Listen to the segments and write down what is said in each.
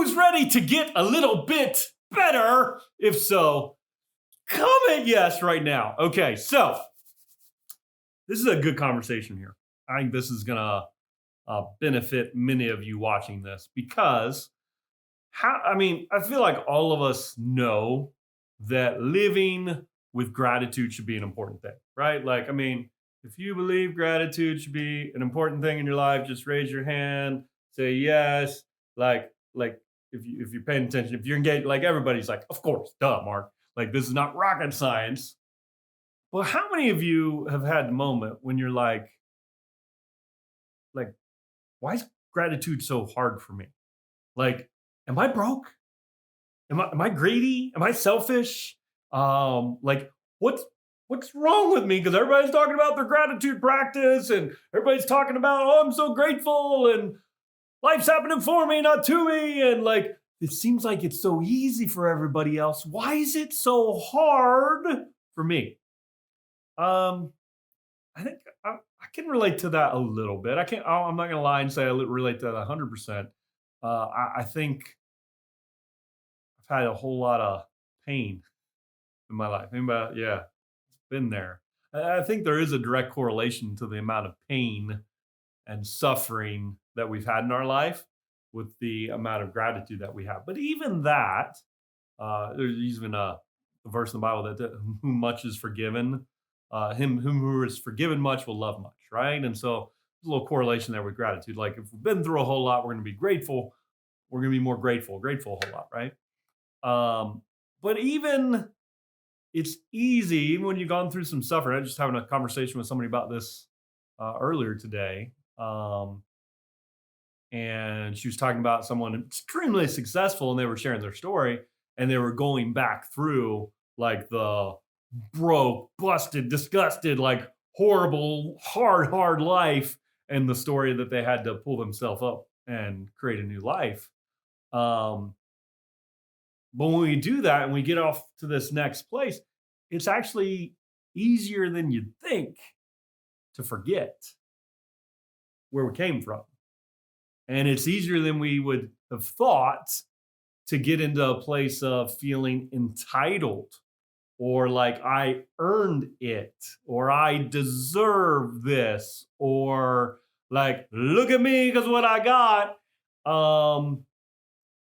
Who's ready to get a little bit better? If so, comment yes right now. Okay, so this is a good conversation here. I think this is going to benefit many of you watching this because I feel like all of us know that living with gratitude should be an important thing, right? If you believe gratitude should be an important thing in your life, just raise your hand, say yes. Like if you're paying attention, if you're engaged, like everybody's like, of course, duh, Mark. Like this is not rocket science. Well, how many of you have had the moment when you're like, why is gratitude so hard for me? Like, am I broke? Am I greedy? Am I selfish? Like what's wrong with me? Because everybody's talking about their gratitude practice and everybody's talking about, oh, I'm so grateful and life's happening for me, not to me. And like it seems like it's so easy for everybody else. Why is it so hard for me? I think I can relate to that a little bit. I'm not gonna lie and say I relate to that 100%. I think I've had a whole lot of pain in my life. Yeah, been there. I think there is a direct correlation to the amount of pain and suffering that we've had in our life with the amount of gratitude that we have. But even that, there's even a verse in the Bible that whom much is forgiven, him whom who is forgiven much will love much, right? And so there's a little correlation there with gratitude. Like if we've been through a whole lot, we're going to be grateful. We're going to be more grateful a whole lot, right? But even it's easy, even when you've gone through some suffering. I was just having a conversation with somebody about this earlier today. And she was talking about someone extremely successful and they were sharing their story and they were going back through like the broke, busted, disgusted, like horrible, hard life and the story that they had to pull themselves up and create a new life. But when we do that and we get off to this next place, it's actually easier than you'd think to forget where we came from. And it's easier than we would have thought to get into a place of feeling entitled or like I earned it or I deserve this or like look at me because what I got.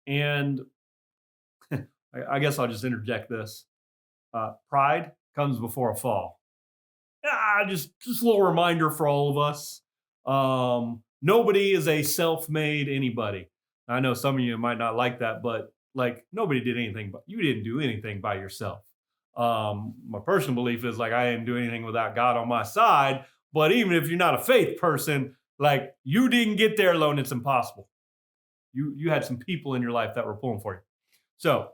And I guess I'll just interject this. Pride comes before a fall. Just a little reminder for all of us. Nobody is a self-made anybody. I know some of you might not like that, but like nobody did anything, but you didn't do anything by yourself. My personal belief is like I didn't do anything without God on my side. But even if you're not a faith person, like you didn't get there alone, it's impossible. You had some people in your life that were pulling for you. So,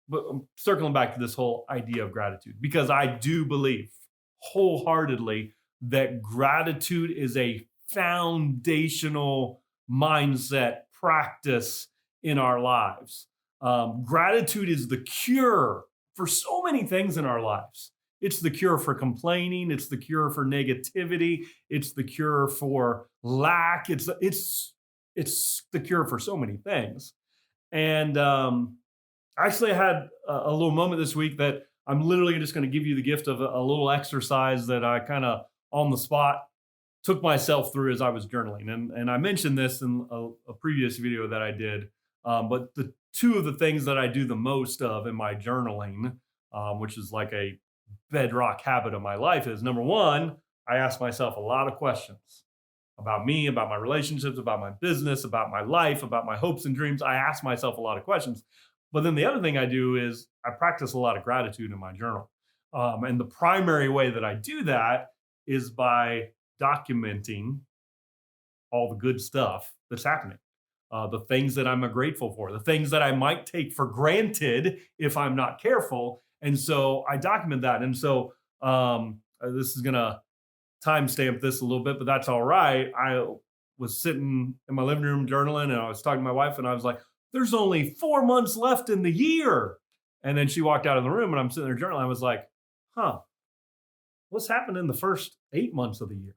but I'm circling back to this whole idea of gratitude because I do believe wholeheartedly that gratitude is a foundational mindset practice in our lives. Gratitude is the cure for so many things in our lives. It's the cure for complaining. It's the cure for negativity. It's the cure for lack. It's the cure for so many things. And actually, I had a little moment this week that I'm literally just going to give you the gift of a little exercise that I kind of on the spot took myself through as I was journaling. And I mentioned this in a previous video that I did. But the two of the things that I do the most of in my journaling, which is like a bedrock habit of my life, is number one, I ask myself a lot of questions about me, about my relationships, about my business, about my life, about my hopes and dreams. I ask myself a lot of questions. But then the other thing I do is I practice a lot of gratitude in my journal. And the primary way that I do that is by documenting all the good stuff that's happening, the things that I'm grateful for, the things that I might take for granted if I'm not careful. And so I document that. And so this is going to timestamp this a little bit, but that's all right. I was sitting in my living room journaling and I was talking to my wife and I was like, there's only 4 months left in the year. And then she walked out of the room and I'm sitting there journaling. I was like, what's happened in the first 8 months of the year?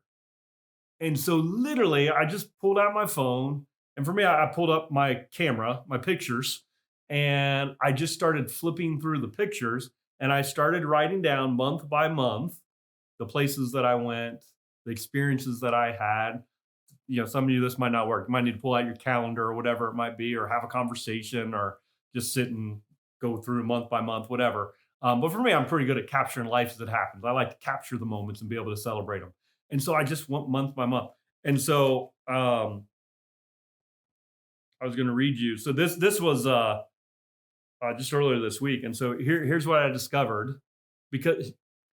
And so literally I just pulled out my phone And for me, I pulled up my camera, my pictures, and I just started flipping through the pictures and I started writing down month by month the places that I went, the experiences that I had. Some of you, this might not work. You might need to pull out your calendar or whatever it might be, or have a conversation, or just sit and go through month by month, whatever. But for me, I'm pretty good at capturing life as it happens. I like to capture the moments and be able to celebrate them. And so I just went month by month. And so I was going to read you. So this was just earlier this week, and so here's what I discovered. Because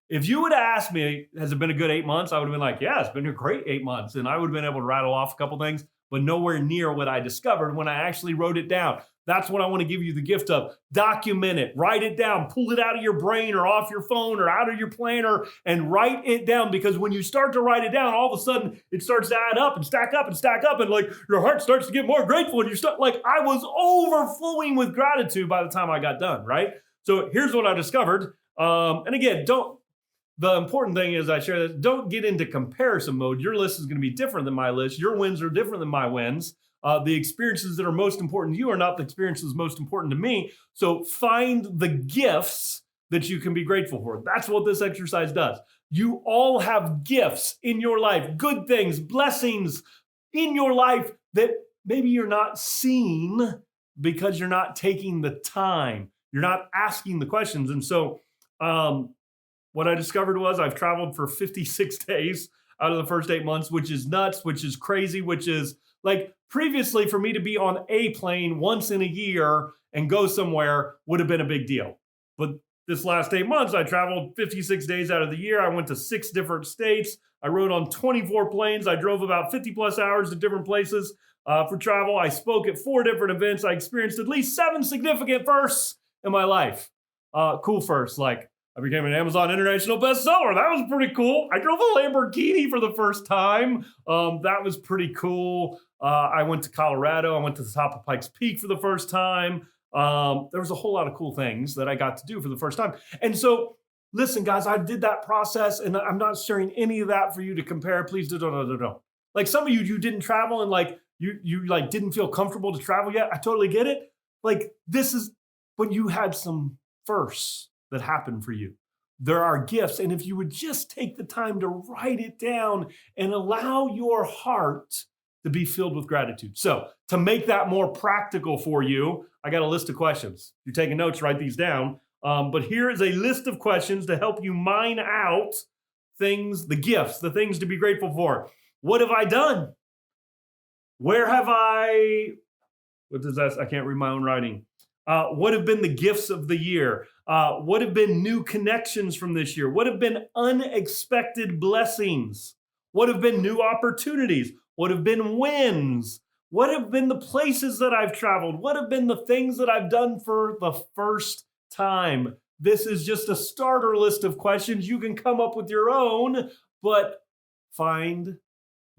if you would have asked me, has it been a good 8 months? I would have been like, yeah, it's been a great 8 months, and I would have been able to rattle off a couple things, but nowhere near what I discovered when I actually wrote it down. That's what I want to give you the gift of. Document it, write it down, pull it out of your brain or off your phone or out of your planner and write it down. Because when you start to write it down, all of a sudden it starts to add up and stack up and stack up. And like your heart starts to get more grateful. And you start, like, I was overflowing with gratitude by the time I got done, right? So here's what I discovered. And again, the important thing is I share this, don't get into comparison mode. Your list is going to be different than my list. Your wins are different than my wins. The experiences that are most important to you are not the experiences most important to me. So find the gifts that you can be grateful for. That's what this exercise does. You all have gifts in your life, good things, blessings in your life that maybe you're not seeing because you're not taking the time. You're not asking the questions. And so what I discovered was I've traveled for 56 days out of the first 8 months, which is nuts, which is crazy, which is like previously for me to be on a plane once in a year and go somewhere would have been a big deal. But this last 8 months, I traveled 56 days out of the year. I went to 6 different states. I rode on 24 planes. I drove about 50 plus hours to different places for travel. I spoke at 4 different events. I experienced at least 7 significant firsts in my life. Cool firsts, like I became an Amazon international bestseller. That was pretty cool. I drove a Lamborghini for the first time. That was pretty cool. I went to Colorado. I went to the top of Pikes Peak for the first time. There was a whole lot of cool things that I got to do for the first time. And so, listen, guys, I did that process, and I'm not sharing any of that for you to compare. Please don't. Like some of you didn't travel, and like you like didn't feel comfortable to travel yet. I totally get it. Like this is when you had some firsts that happened for you. There are gifts. And if you would just take the time to write it down and allow your heart to be filled with gratitude. So to make that more practical for you, I got a list of questions. If you're taking notes, write these down. But here is a list of questions to help you mine out things, the gifts, the things to be grateful for. What have I done? Where have what does that? I can't read my own writing. What have been the gifts of the year? What have been new connections from this year? What have been unexpected blessings? What have been new opportunities? What have been wins? What have been the places that I've traveled? What have been the things that I've done for the first time? This is just a starter list of questions. You can come up with your own, but find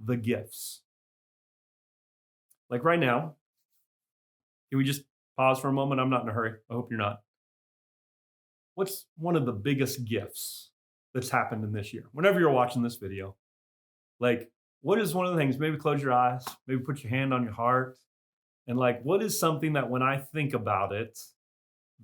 the gifts. Like right now, can we just pause for a moment? I'm not in a hurry. I hope you're not. What's one of the biggest gifts that's happened in this year? Whenever you're watching this video, like, what is one of the things? Maybe close your eyes, maybe put your hand on your heart. And like, what is something that when I think about it,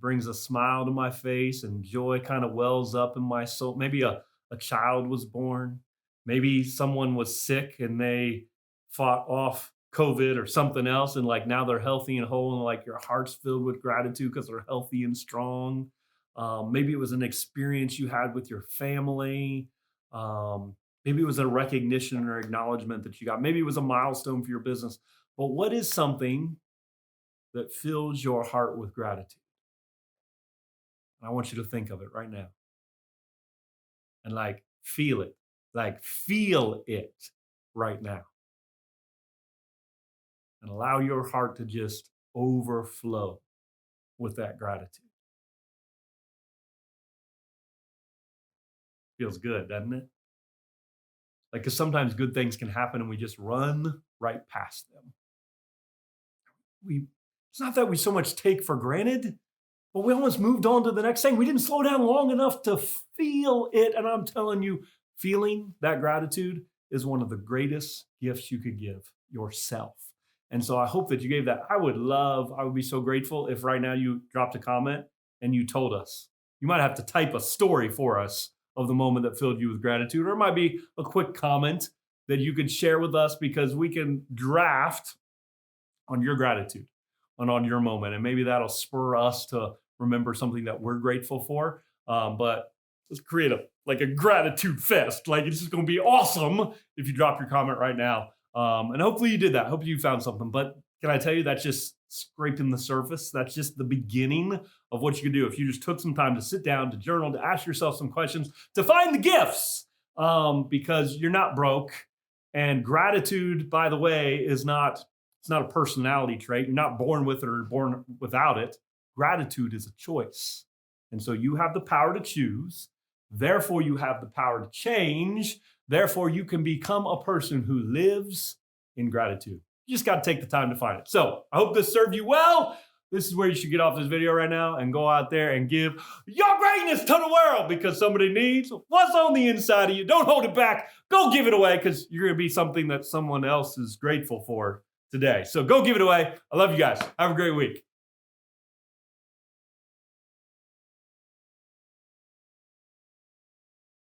brings a smile to my face and joy kind of wells up in my soul? Maybe a child was born. Maybe someone was sick and they fought off COVID or something else. And like now they're healthy and whole, and like your heart's filled with gratitude because they're healthy and strong. Maybe it was an experience you had with your family. Maybe it was a recognition or acknowledgement that you got. Maybe it was a milestone for your business. But what is something that fills your heart with gratitude? And I want you to think of it right now. And like feel it. Like feel it right now. And allow your heart to just overflow with that gratitude. Feels good, doesn't it? Like, because sometimes good things can happen and we just run right past them. It's not that we so much take for granted, but we almost moved on to the next thing. We didn't slow down long enough to feel it. And I'm telling you, feeling that gratitude is one of the greatest gifts you could give yourself. And so I hope that you gave that. I would be so grateful if right now you dropped a comment and you told us. You might have to type a story for us of the moment that filled you with gratitude, or it might be a quick comment that you could share with us because we can draft on your gratitude and on your moment. And maybe that'll spur us to remember something that we're grateful for. But let's create a gratitude fest. Like it's just going to be awesome if you drop your comment right now. And hopefully you did that. Hopefully you found something. But can I tell you, that's just scraping the surface. That's just the beginning of what you can do if you just took some time to sit down, to journal, to ask yourself some questions, to find the gifts, because you're not broke. And gratitude, by the way, it's not a personality trait. You're not born with it or born without it. Gratitude is a choice. And so you have the power to choose. Therefore, you have the power to change. Therefore, you can become a person who lives in gratitude. You just got to take the time to find it. So I hope this served you well. This is where you should get off this video right now and go out there and give your greatness to the world because somebody needs what's on the inside of you. Don't hold it back. Go give it away because you're going to be something that someone else is grateful for today. So go give it away. I love you guys. Have a great week.